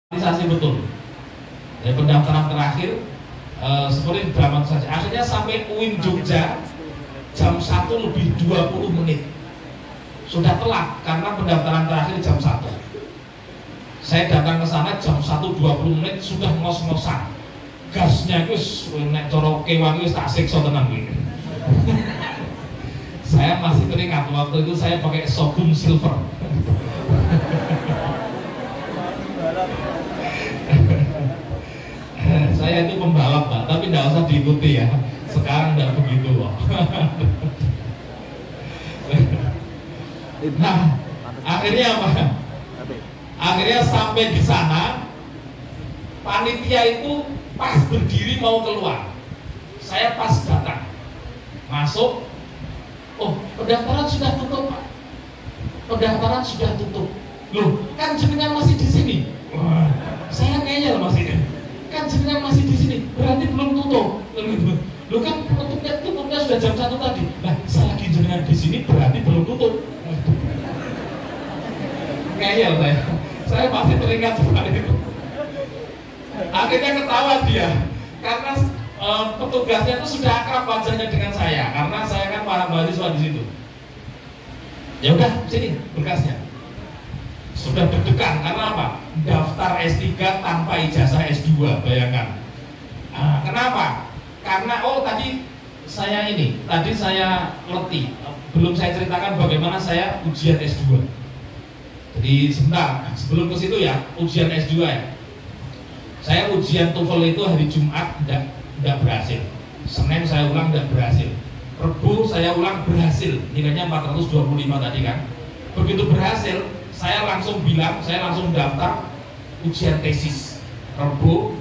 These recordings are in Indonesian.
Realisasi betul. Dari pendaftaran terakhir seperti dramatisasi. Akhirnya sampai UIN Jogja jam 1 lebih 20 menit. Sudah telat karena pendaftaran terakhir jam 1. Saya datang ke sana jam 1:20 menit sudah ngos-ngosan. Gasnya itu nek cara kewan itu tak siksa tenan gitu. Saya masih teringat waktu itu saya pakai Shogun Silver. Saya itu pembalap Pak, tapi tidak usah diikuti ya. Sekarang tidak begitu loh. Nah, akhirnya apa? Akhirnya sampai di sana, panitia itu pas berdiri mau keluar. Saya pas datang, masuk. Oh, pendaftaran sudah tutup Pak. Pendaftaran sudah tutup. Loh, kan jenengan masih di sini. Wah, saya ngeyel masih. Kan jenengan masih di sini, berarti belum tutup. Loh kan tutupnya sudah jam 1 tadi. Nah, selagi jenengan di sini berarti belum tutup. Ngeyel saya masih teringat seperti itu. Akhirnya ketawa dia, karena petugasnya itu sudah akrab wajahnya dengan saya, karena saya kan para mahasiswa di situ. Ya udah, sini berkasnya. Sudah deg-degan karena apa? Daftar S3 tanpa ijazah S2, bayangkan. Kenapa? Karena tadi saya letih. Belum saya ceritakan bagaimana saya ujian S2. Jadi sebentar, sebelum ke situ ya, ujian S2 ya. Saya ujian TOEFL itu hari Jumat tidak berhasil. Senin saya ulang tidak berhasil. Rabu saya ulang berhasil. Nilainya 425 tadi kan. Begitu berhasil, saya langsung daftar ujian tesis. Rabu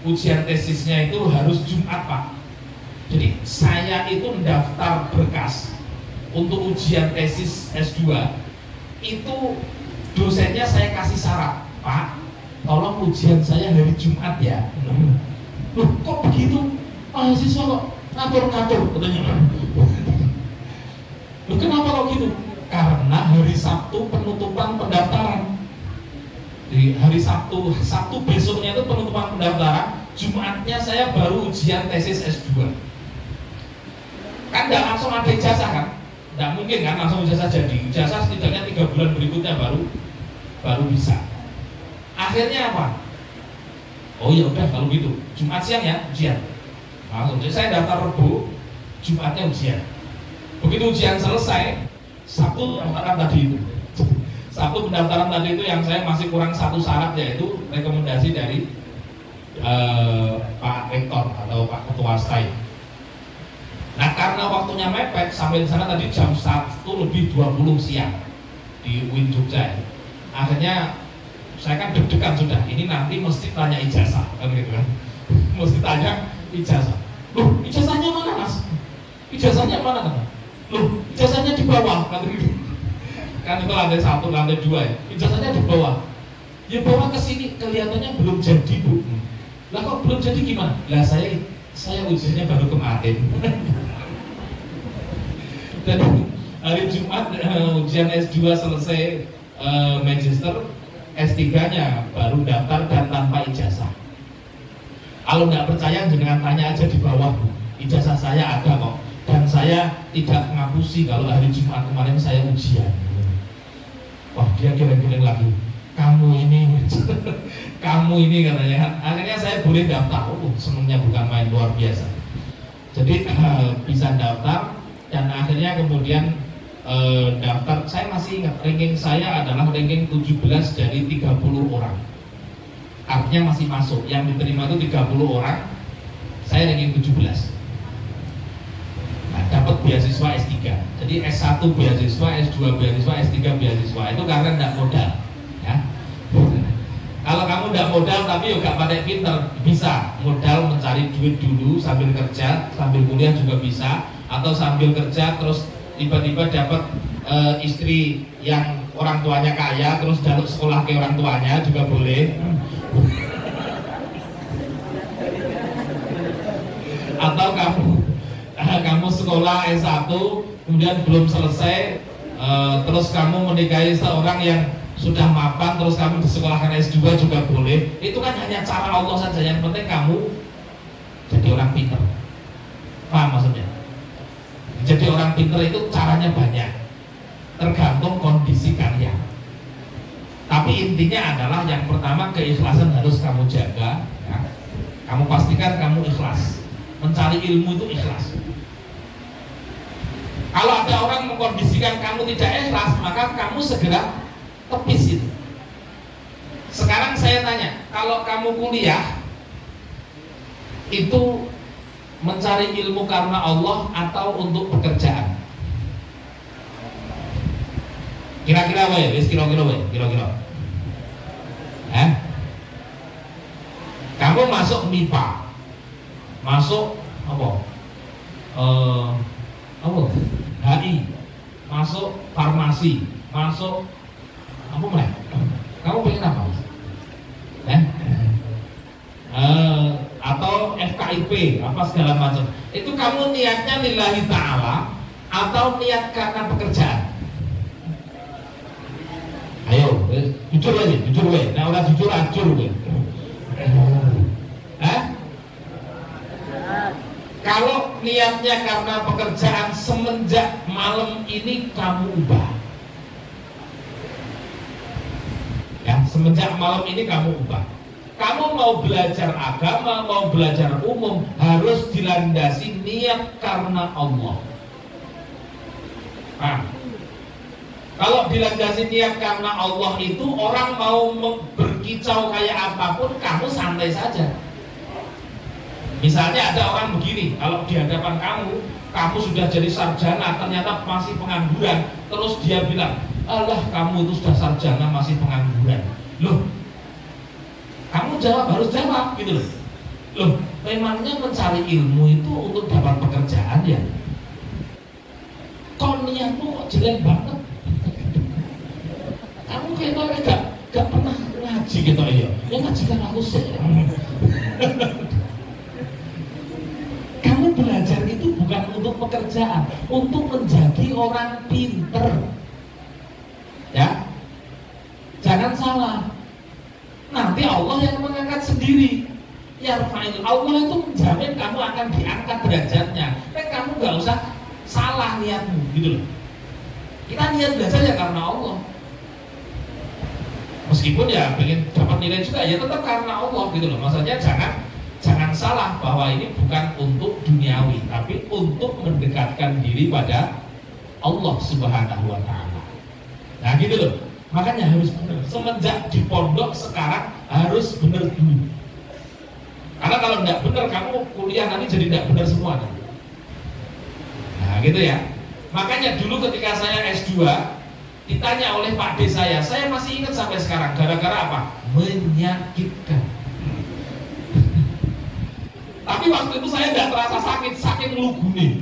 ujian tesisnya itu harus Jumat Pak. Jadi saya itu mendaftar berkas untuk ujian tesis S2 itu dosennya saya kasih syarat, Pak, tolong ujian saya hari Jumat ya. Loh kok begitu? Mahasiswa kok ngatur-ngatur katanya. Loh kenapa kok gitu? Karena hari Sabtu penutupan pendaftaran. Di hari Sabtu besoknya itu penutupan pendaftaran, Jumatnya saya baru ujian tesis S2. Kan tidak langsung ada ijazah kan? Tidak mungkin kan langsung ijazah jadi. Ijazah setidaknya 3 bulan berikutnya baru bisa. Akhirnya apa? Oh ya udah kalau gitu, Jumat siang ya ujian. Langsung saya daftar Rabu, Jumatnya ujian. Begitu ujian selesai, Sabtu pendaftaran tadi itu yang saya masih kurang satu syarat, yaitu rekomendasi dari Pak Rektor atau Pak Ketua STAI. Nah karena waktunya mepet, sampai di sana tadi jam 1:20 siang di UIN Jogja. Akhirnya saya kan deg-degan sudah, ini nanti mesti tanya ijazah kan gitu kan. Mesti tanya ijazah. Loh ijazahnya mana Mas? Ijazahnya mana kan? Loh ijazahnya di bawah kan gitu. Kan itu lantai 1, lantai 2 ya. Ijazahnya di bawah. Ya bawa ke sini, kelihatannya belum jadi Bu. Lah kok belum jadi gimana? Lah saya ujiannya baru kemarin. Dan hari Jumat ujian S2 selesai, magister, S3-nya baru daftar dan tanpa ijazah. Kalau nggak percaya jangan tanya aja di bawah Bu. Ijazah saya ada kok. Dan saya tidak ngapusi kalau hari Jumat kemarin saya ujian. Wah dia geleng-geleng lagi. Kamu ini katanya. Akhirnya saya boleh daftar. Senangnya bukan main, luar biasa. Jadi bisa daftar dan akhirnya kemudian daftar. Saya masih ingat ranking saya adalah ranking 17 dari 30 orang. Artinya masih masuk. Yang diterima itu 30 orang. Saya ranking 17. Dapat beasiswa S3. Jadi S1 beasiswa, S2 beasiswa, S3 beasiswa. Itu karena tidak modal ya. Kalau kamu tidak modal tapi juga pakai pinter, bisa modal mencari duit dulu sambil kerja, sambil kuliah juga bisa, atau sambil kerja terus tiba-tiba dapat istri yang orang tuanya kaya terus jalur sekolah ke orang tuanya juga boleh. Atau kamu sekolah S1 kemudian belum selesai, terus kamu menikahi seorang yang sudah mapan terus kamu disekolahkan S2 juga boleh. Itu kan hanya cara Allah saja. Yang penting kamu jadi orang pinter. Paham maksudnya? Jadi orang pinter itu caranya banyak, tergantung kondisi kalian. Tapi intinya adalah yang pertama, keikhlasan harus kamu jaga ya. Kamu pastikan kamu ikhlas. Mencari ilmu itu ikhlas. Kalau ada orang mengkondisikan kamu tidak ikhlas, maka kamu segera tepis itu. Sekarang saya tanya, kalau kamu kuliah itu mencari ilmu karena Allah atau untuk pekerjaan? Kira-kira wae, kira-kira. Kamu masuk MIPA, masuk apa? HI, masuk farmasi, masuk apa mulai? Kamu pengen apa? Atau FKIP, apa segala macam. Itu kamu niatnya lillahi ta'ala atau niat karena pekerjaan? Ayo, jujur aja. Nah, udah jujur acur gue. Kalau niatnya karena pekerjaan, semenjak malam ini kamu ubah. Ya, semenjak malam ini kamu ubah. Kamu mau belajar agama, mau belajar umum, harus dilandasi niat karena Allah. Nah, kalau dilandasi niat karena Allah itu, orang mau berkicau kayak apapun, kamu santai saja. Misalnya ada orang begini, kalau di hadapan kamu sudah jadi sarjana, ternyata masih pengangguran, terus dia bilang, alah kamu itu sudah sarjana masih pengangguran. Loh, kamu harus jawab gitu loh. Loh, memangnya mencari ilmu itu untuk dapat pekerjaan ya? Kok niatmu kok jelek banget? Kamu kayaknya gak pernah ngaji gitu ya? Ya ngaji kan aku sih. Kamu belajar itu bukan untuk pekerjaan, untuk menjadi orang pinter. Ya, jangan salah. Nanti Allah yang mengangkat sendiri. Ya, Allah itu menjamin kamu akan diangkat derajatnya. Kamu nggak usah salah niatmu, gitu loh. Kita niat belajar ya karena Allah. Meskipun ya pengen dapat nilai juga, ya tetap karena Allah, gitu loh. Maksudnya jangan salah bahwa ini bukan untuk duniawi, tapi untuk mendekatkan diri pada Allah Subhanahu wa Ta'ala. Nah, gitu loh. Makanya harus benar. Semenjak di pondok sekarang harus benar dulu. Karena kalau tidak benar, kamu kuliah nanti jadi tidak benar semua. Nah, gitu ya. Makanya dulu ketika saya S2 ditanya oleh Pak D saya masih ingat sampai sekarang, gara-gara apa? Menyakitkan. Tapi waktu itu saya tidak terasa sakit, saking lugunya.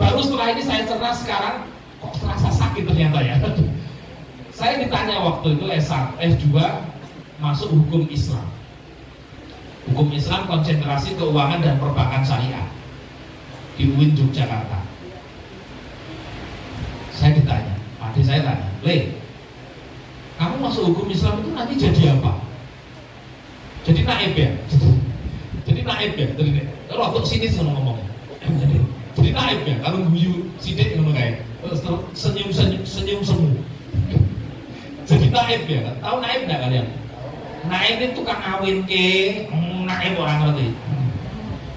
Baru setelah ini saya cerna, sekarang kok terasa sakit ternyata ya. Saya ditanya waktu itu S2 masuk hukum Islam. Hukum Islam konsentrasi keuangan dan perbankan syariah di UIN Yogyakarta. Saya ditanya, adik saya tanya, Le, kamu masuk hukum Islam itu nanti jadi apa? Jadi naib ya? Jadi naib ya? Kalau waktu sini ngomongnya jadi naib ya? Kalau guyu sidik ngomong kayak senyum semu. Jadi naib ya? Tahu naib nggak kalian? Naib itu tukang awin ke, naib orang ngerti.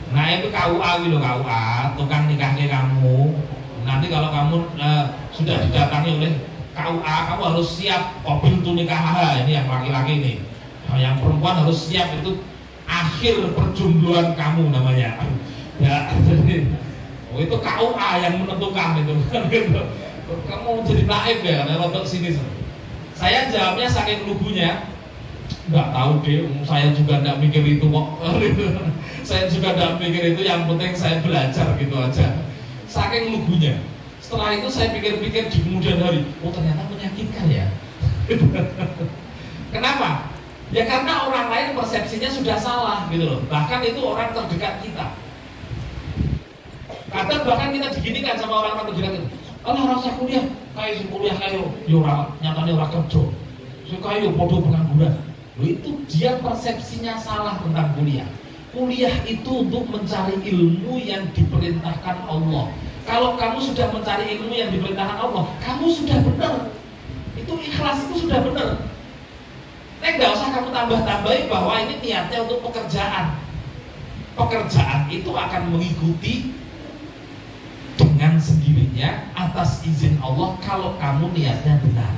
Naib itu KUA gitu, KUA, tukang nikahnya kamu. Nanti kalau kamu sudah didatangi oleh KUA, kamu harus siap mobil tuh nikah. Ini yang laki-laki nih. Nah, yang perempuan harus siap, itu akhir perjombloan kamu namanya. Ya, jadi itu KUA yang menentukan itu. Kamu jadi naib ya, karena untuk sini. Saya jawabnya saking lugunya, nggak tahu deh, saya juga nggak mikir itu kok. Saya juga nggak mikir itu, yang penting saya belajar gitu aja. Saking lugunya. Setelah itu saya pikir-pikir di kemudian hari, oh ternyata menyakitkan ya. Kenapa? Ya karena orang lain persepsinya sudah salah gitu loh. Bahkan itu orang terdekat kita. Kadang bahkan kita diginikan sama orang-orang terdekat itu. Allah rasa kuliah, kayak kuliah kayak nyatanya orang kerja, kayak podo pengangguran. Itu dia persepsinya salah tentang kuliah. Kuliah itu untuk mencari ilmu yang diperintahkan Allah. Kalau kamu sudah mencari ilmu yang diperintahkan Allah, kamu sudah benar. Itu ikhlas, itu sudah benar. Nggak usah kamu tambah-tambahin bahwa ini niatnya untuk pekerjaan. Pekerjaan itu akan mengikuti dengan sendirinya atas izin Allah kalau kamu niatnya benar.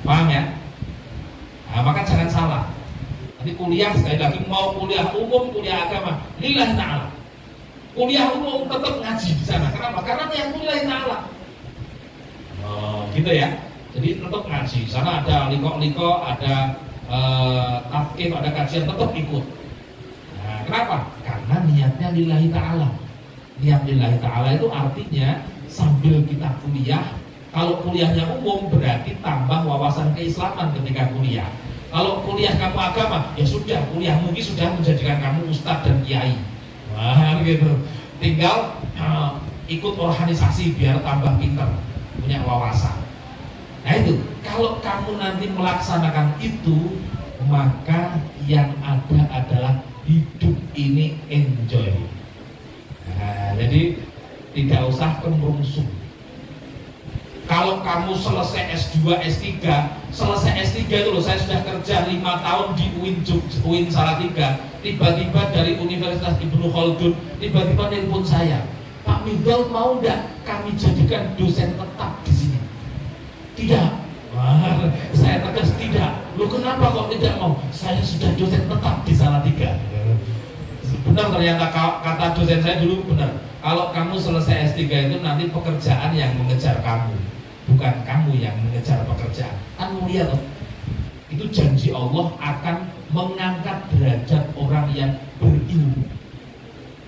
Paham ya? Nah, maka jangan salah. Nanti kuliah sekali lagi mau kuliah umum, kuliah agama, lillahi ta'ala. Kuliah umum tetap ngaji di sana. Kenapa? Karena niat lillahi ta'ala. Oh, gitu ya. Jadi tetap ngaji. Sana ada liko-liko, ada tafkir, ada kajian, tetap ikut. Nah, kenapa? Karena niatnya lillahi ta'ala. Niat lillahi ta'ala itu artinya sambil kita kuliah. Kalau kuliahnya umum berarti tambah wawasan keislaman ketika kuliah. Kalau kuliah kamu agama, ya sudah, kuliah mungkin sudah menjadikan kamu ustadz dan kiai. Wah, gitu. Tinggal ikut organisasi biar tambah pinter, punya wawasan. Nah itu, kalau kamu nanti melaksanakan itu, maka yang ada adalah hidup ini enjoy. Nah, jadi tidak usah kemerungsung. Kalau kamu selesai S2, S3, selesai S3 itu loh, saya sudah kerja 5 tahun di UIN Salatiga, tiba-tiba dari Universitas Ibnu Khaldun, tiba-tiba nelpon saya, Pak Mifdal mau enggak kami jadikan dosen tetap di sini? Tidak. Wah, saya tegas tidak. Loh kenapa kok tidak mau? Saya sudah dosen tetap di Salatiga. Benar ternyata kata dosen saya dulu benar. Kalau kamu selesai S3 itu nanti pekerjaan yang mengejar kamu, bukan kamu yang mengejar pekerjaan. Kan mulia toh. Itu janji Allah akan mengangkat derajat orang yang berilmu.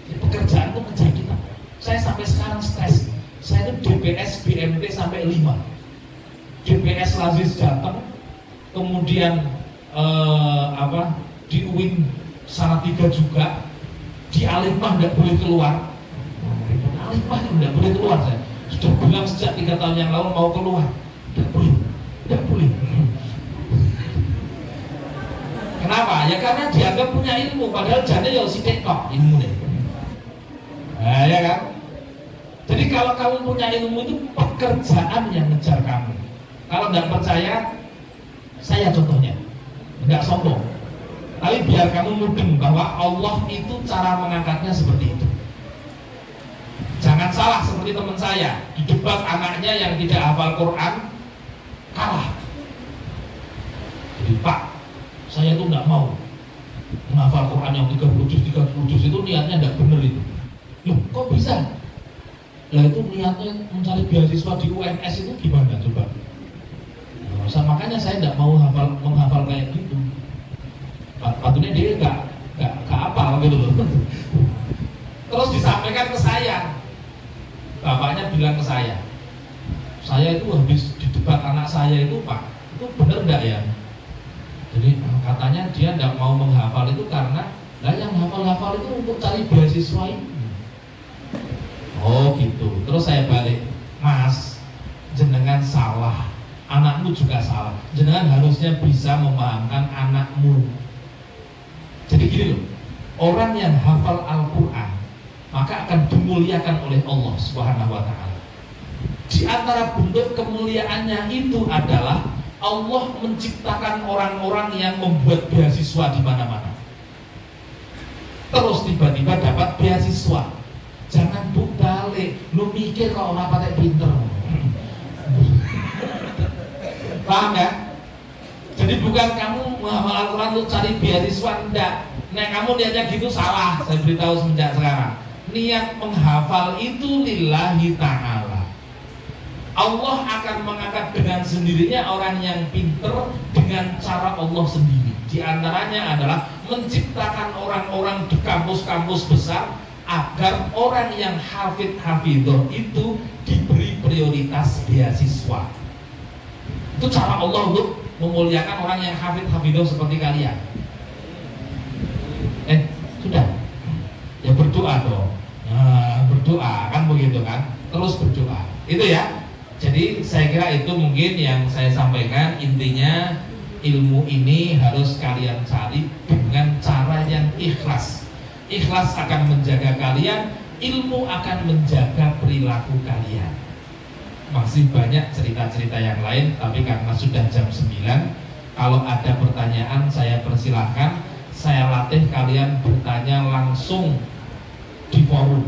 Jadi pekerjaan itu mengejar kita. Saya sampai sekarang stres. Saya itu DPS BMT sampai 5. DPS Lazis datang, kemudian di UIN Salatiga juga, di Alimah nggak boleh keluar. Alimah nggak boleh keluar, saya sudah bilang sejak 3 tahun yang lalu mau keluar, nggak boleh. Kenapa? Ya karena dianggap punya ilmu, padahal jane ya sithik kok ilmu deh. Nah, ya kan? Jadi kalau kamu punya ilmu itu pekerjaan yang ngejar kamu. Kalau nggak percaya, saya contohnya, nggak sombong. Tapi biar kamu mudeng bahwa Allah itu cara mengangkatnya seperti itu. Jangan salah seperti teman saya di debat anaknya yang tidak hafal Quran, kalah. Jadi Pak, saya itu nggak mau menghafal Quran yang 30 juz itu niatnya nggak bener itu. Loh kok bisa? Lah itu niatnya mencari beasiswa di UNS itu gimana coba? Nah, makanya saya nggak mau menghafal kayak gitu. Patutnya dia nggak apa gitu loh. Terus disampaikan ke saya, bapaknya bilang ke saya itu habis di debat anak saya itu Pak, itu bener nggak ya? Jadi katanya dia nggak mau menghafal itu karena yang hafal itu untuk cari beasiswa itu. Oh gitu. Terus saya balik, Mas, jenengan salah, anakmu juga salah. Jenengan harusnya bisa memahamkan anakmu. Jadi gini loh, orang yang hafal Al-Quran maka akan dimuliakan oleh Allah Subhanahu wa Ta'ala. Di antara bentuk kemuliaannya itu adalah Allah menciptakan orang-orang yang membuat beasiswa di mana-mana. Terus tiba-tiba dapat beasiswa. Jangan balik, lu mikir kalau orang pakai pinter. Paham ya? Jadi bukan kamu menghafal Al-Quran untuk cari beasiswa, enggak. Nah kamu niatnya gitu salah, saya beritahu semenjak sekarang. Niat menghafal itu lillahi ta'ala. Allah akan mengangkat dengan sendirinya orang yang pinter dengan cara Allah sendiri. Di antaranya adalah menciptakan orang-orang di kampus-kampus besar agar orang yang hafidh-hafidhoh itu diberi prioritas beasiswa. Itu cara Allah untuk memuliakan orang yang hafidh-hafidhoh seperti kalian. Sudah, ya berdoa dong. Nah, berdoa kan begitu kan, terus berdoa. Itu ya. Jadi saya kira itu mungkin yang saya sampaikan. Intinya ilmu ini harus kalian cari dengan cara yang ikhlas. Ikhlas akan menjaga kalian, ilmu akan menjaga perilaku kalian. Masih banyak cerita-cerita yang lain, tapi karena sudah jam 9, kalau ada pertanyaan saya persilahkan. Saya latih kalian bertanya langsung di forum.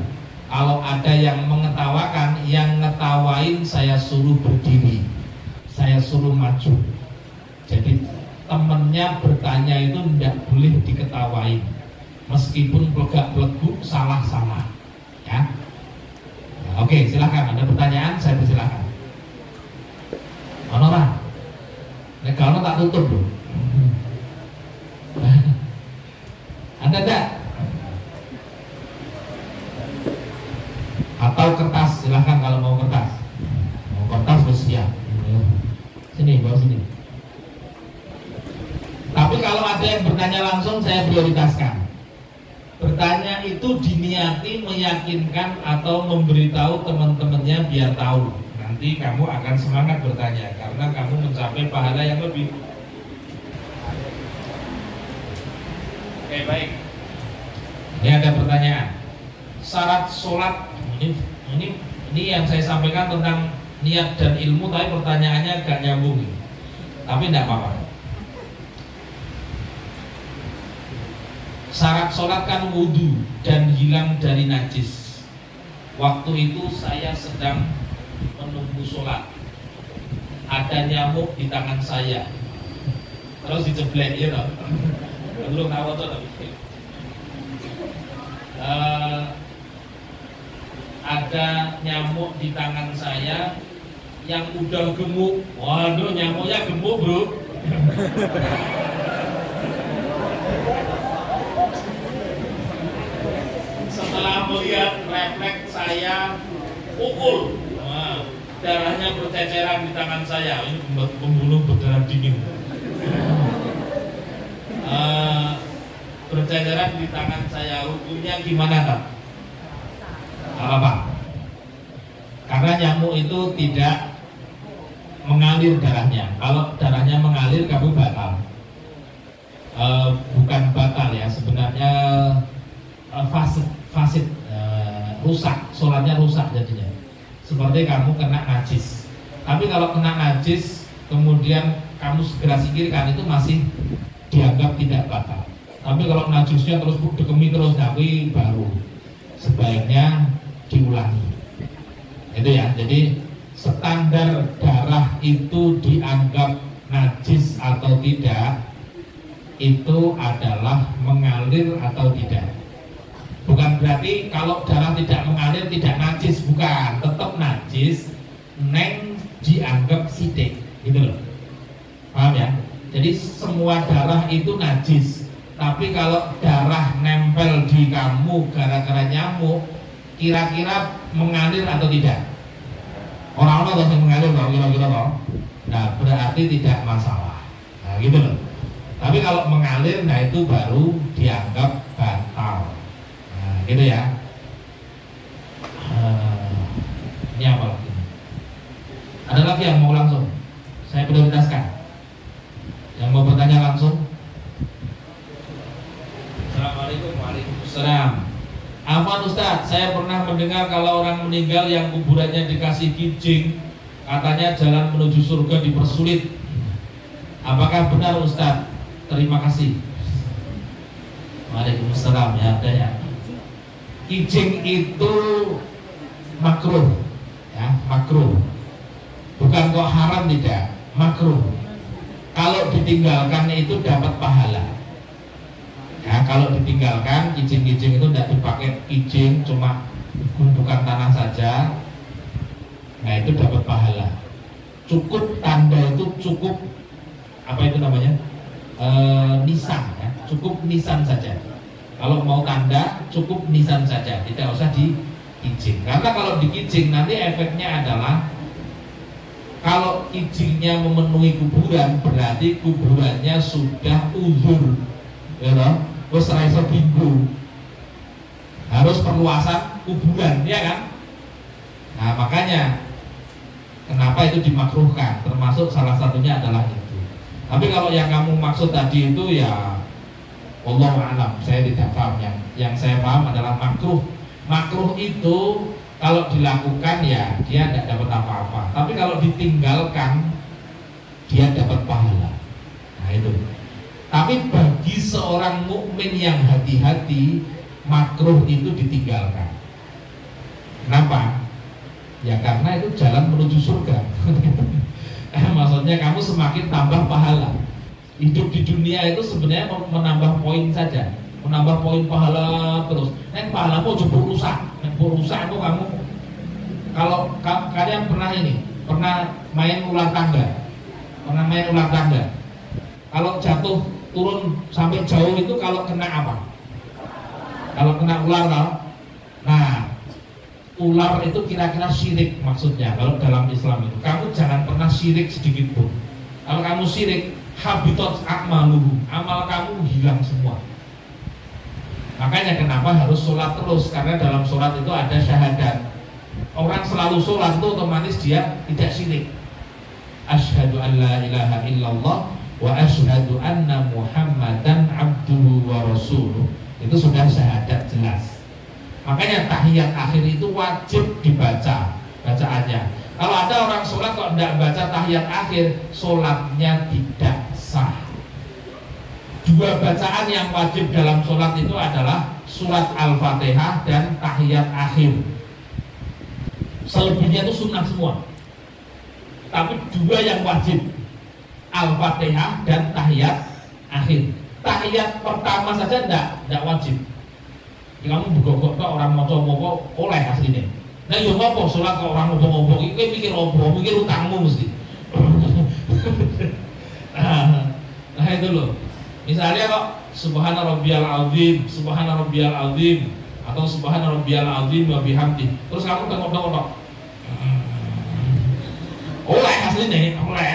Kalau ada yang mengetawakan, yang ngetawain saya suruh berdiri, saya suruh maju. Jadi temennya bertanya itu tidak boleh diketawain, meskipun pelegak-peleguk salah-salah ya. Nah, oke, silakan. Ada pertanyaan, saya persilahkan. Mana lah? Kalau tak tutup loh. Ada enggak? Atau kertas, silahkan kalau mau kertas. Mau kertas bersiap. Sini, bawa sini. Tapi kalau ada yang bertanya langsung, saya prioritaskan. Bertanya itu diniati meyakinkan atau memberitahu teman-temannya biar tahu. Nanti kamu akan semangat bertanya karena kamu mencapai pahala yang lebih. Oke, baik. Ini ada pertanyaan. Syarat sholat ini yang saya sampaikan tentang niat dan ilmu, tapi pertanyaannya agak nyambung. Tapi tidak apa-apa. Syarat sholat kan wudhu dan hilang dari najis. Waktu itu saya sedang menunggu sholat, ada nyamuk di tangan saya, terus dijeblek ya toh. Belum tahu tuh tapi ada nyamuk di tangan saya yang udah gemuk. Waduh, nyamuknya gemuk bro. Setelah melihat refleks saya pukul, darahnya berceceran di tangan saya. Ini pembunuh berdarah dingin. Berceceran di tangan saya. Hukumnya gimana tak? Apa? Karena nyamuk itu tidak mengalir darahnya. Kalau darahnya mengalir, kamu batal. Bukan batal ya, sebenarnya fasid, rusak, sholatnya rusak jadinya. Seperti kamu kena najis. Tapi kalau kena najis, kemudian kamu segera singkirkan, itu masih dianggap tidak batal. Tapi kalau najisnya terus dikemi terus, tapi baru sebaiknya diulangi. Itu ya. Jadi standar darah itu dianggap najis atau tidak, itu adalah mengalir atau tidak. Bukan berarti kalau darah tidak mengalir tidak najis, bukan, tetap najis, neng dianggap sidik, gitu loh. Paham ya? Jadi semua darah itu najis. Tapi kalau darah nempel di kamu gara-gara nyamuk, kira-kira mengalir atau tidak? Orang-orang yang mengalir loh, kira-kira loh. Nah, berarti tidak masalah. Nah, gitu loh. Tapi kalau mengalir, nah itu baru dianggap batal. Nah, gitu ya. Ini apa lagi? Ada lagi yang mau langsung? Saya prioritaskan. Yang mau bertanya langsung? Assalamualaikum. Waalaikumsalam. Afwan Ustadz, saya pernah mendengar kalau orang meninggal yang kuburannya dikasih kijing, katanya jalan menuju surga dipersulit. Apakah benar Ustadz? Terima kasih. Waalaikumsalam. Ya, ada ya. Kijing itu makruh, ya, makruh. Bukan kok haram, tidak, makruh. Kalau ditinggalkan itu dapat pahala. Ya, kalau ditinggalkan kijing-kijing itu tidak dipakai kijing, cuma gundukan tanah saja, nah itu dapat pahala. Cukup tanda itu cukup, apa itu namanya, nisan ya, cukup nisan saja. Kalau mau tanda cukup nisan saja, tidak usah di kijing. Karena kalau di kijing nanti efeknya adalah kalau kijingnya memenuhi kuburan, berarti kuburannya sudah uzur, ya loh. Terus raiso bingung, harus perluasan kuburan, ya kan? Nah makanya kenapa itu dimakruhkan, termasuk salah satunya adalah itu. Tapi kalau yang kamu maksud tadi itu ya wallahu a'lam, saya tidak paham. Yang saya paham adalah makruh. Makruh itu kalau dilakukan ya dia tidak dapat apa-apa, tapi kalau ditinggalkan dia dapat pahala. Nah itu. Tapi bagi seorang mukmin yang hati-hati, makruh itu ditinggalkan. Kenapa? Ya karena itu jalan menuju surga. Maksudnya kamu semakin tambah pahala. Hidup di dunia itu sebenarnya menambah poin saja, menambah poin pahala terus. Nek pahalamu coba rusak, nek rusak itu kamu. Kalau kalian pernah main ular tangga, kalau jatuh turun sampai jauh itu kalau kena apa? Kalau kena ular, nah ular itu kira-kira syirik maksudnya. Kalau dalam Islam itu kamu jangan pernah syirik sedikit pun. Kalau kamu syirik, habitat akmaluhu, amal kamu hilang semua. Makanya kenapa harus sholat terus, karena dalam sholat itu ada syahadat. Orang selalu sholat itu otomatis dia tidak syirik. Asyhadu an la ilaha illallah wa asyhadu anna muhammadan abduhu wa rasuluh. Itu sudah syahadat jelas. Makanya tahiyat akhir itu wajib dibaca bacaannya. Kalau ada orang sholat kok tidak baca tahiyat akhir, sholatnya tidak sah. Dua bacaan yang wajib dalam sholat itu adalah surat Al-Fatihah dan tahiyat akhir. Selebihnya itu sunnah semua. Tapi dua yang wajib, Al-Fatihah dan tahiyat akhir. Tahiyat pertama saja tidak wajib. Kamu begogok orang moco-moco oleh aslinya. Nah ya apa sholat kok orang ngomong-ngomong itu mikir apa? Mikir utangmu mesti. Nah itu loh. Misalnya kok subhana rabbiyal azim, subhana rabbiyal azim, atau subhana rabbiyal azim wa bihamdi. Terus kamu tengok-tengok. Oleh asline, oleh.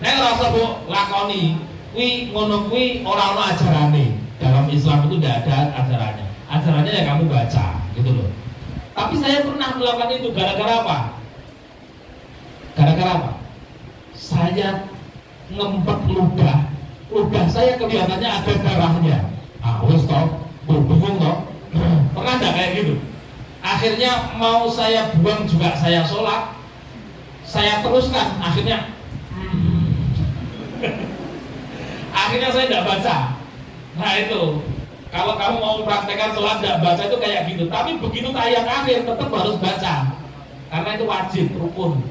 Nek ora usah mbok lakoni, kuwi ngono kuwi ora ono ajarane. Dalam Islam itu tidak ada ajarannya. Ajarannya ya kamu baca, gitu loh. Tapi saya pernah melakukan itu gara-gara apa? Gara-gara apa? Saya ngempet ludah saya kelihatannya ada darahnya. Ah, wes toh, bingung toh. Pernah enggak kayak gitu? Akhirnya mau saya buang juga saya sholat, saya teruskan, akhirnya saya tidak baca. Nah itu, kalau kamu mau praktekkan sholat tidak baca itu kayak gitu. Tapi begitu tahiyat akhir tetap harus baca, karena itu wajib, rukun.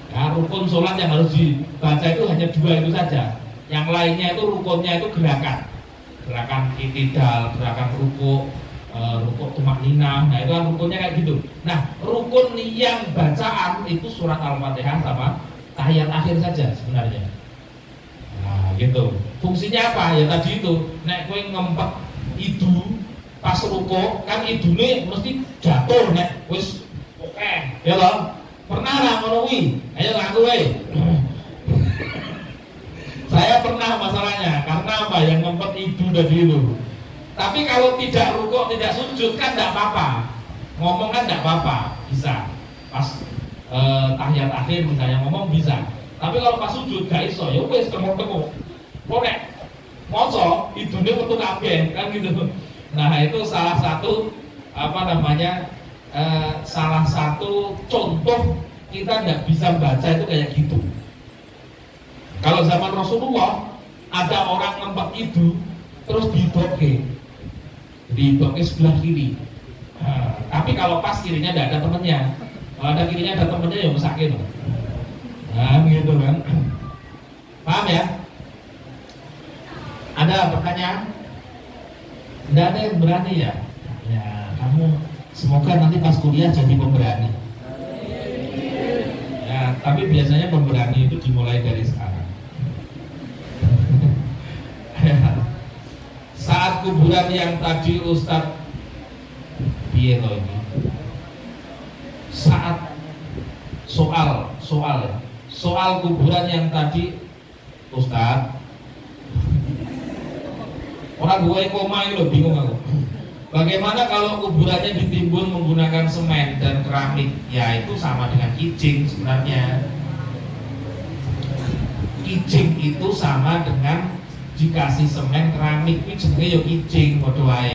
Ya, rukun sholat yang harus dibaca itu hanya dua itu saja. Yang lainnya itu rukunnya itu gerakan itidal, gerakan rukuk, rukuk tumakninah. Nah itu kan rukunnya kayak gitu. Nah rukun yang bacaan itu surat Al-Fatihah sama tahiyat akhir saja sebenarnya. Nah gitu. Fungsinya apa? Ya tadi itu. Nek kowe ngempet idu pas rukuk kan idune mesti jatuh nek wis oke. Ya loh. Pernah lah ngono kuwi. Ayo ngaku wae. Saya pernah masalahnya, karena apa? Yang ngempet idu tadi itu. Tapi kalau tidak rukuk, tidak sujud kan tidak apa-apa. Ngomong kan tidak apa-apa, bisa. Pas tahiyat akhir misalnya ngomong bisa. Tapi kalau pas sujud gak iso, ya wis tengok-tengok. Pokoknya moco idune metu kabeh kan gitu. Nah, itu salah satu salah satu contoh kita tidak bisa baca itu kayak gitu. Kalau zaman Rasulullah ada orang ngempet itu terus didoke sebelah kiri. Nah, tapi kalau pas kirinya tidak ada temennya, kalau ada kirinya ada temennya ya mesakin. Nah gitu kan. Paham ya? Ada pertanyaan? Tidak ada yang berani ya? Ya kamu semoga nanti pas kuliah jadi pemberani. Ya tapi biasanya pemberani itu dimulai dari sekarang. Saat kuburan yang tadi Ustadz piye loh ini? Saat soal kuburan yang tadi Ustadz orang gue koma ini loh, bingung aku. Bagaimana kalau kuburannya ditimbun menggunakan semen dan keramik? Ya itu sama dengan kijing sebenarnya. kijing itu sama dengan dikasih semen keramik, ini jenenge yo kijing padha wae.